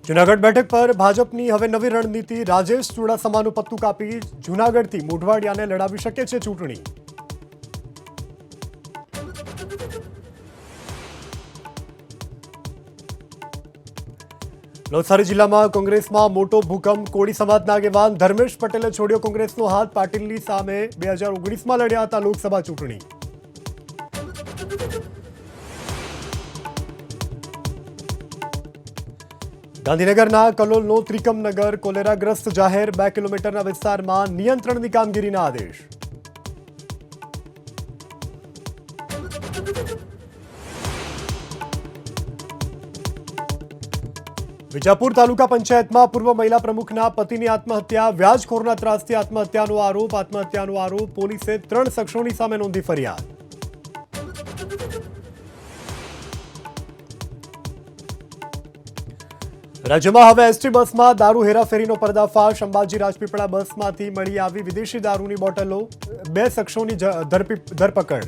જૂનાગઢ બેઠક પર ભાજપની હવે નવી રણનીતિ। રાજેશ ચુડાસમાનું પત્તું કાપી જૂનાગઢથી મોઢવાડિયાને લડાવી શકે છે ચૂંટણી। નવસારી જિલ્લામાં કોંગ્રેસમાં મોટો ભૂકંપ। કોળી સમાજના આગેવાન ધર્મેશ પટેલે છોડ્યો કોંગ્રેસનો હાથ। પાટીલની સામે 2019માં લડ્યા હતા લોકસભા ચૂંટણી। ગાંધીનગરના કલોલનો ત્રિકમનગર કોલેરાગ્રસ્ત જાહેર। 2 કિલોમીટરના વિસ્તારમાં નિયંત્રણની કામગીરીના આદેશ। વિજાપુર તાલુકા પંચાયતમાં પૂર્વ મહિલા પ્રમુખના પતિની આત્મહત્યા। વ્યાજખોરના ત્રાસથી આત્મહત્યાનો આરોપ। પોલીસે 3 શખ્સોની સામે નોંધી ફરિયાદ। રાજ્યમાં હવે એસટી બસમાં દારૂ હેરાફેરીનો પર્દાફાશ। અંબાજી રાજપીપળા બસમાંથી મળી આવી વિદેશી દારૂની બોટલો। 2 શખ્સોની ધરપકડ।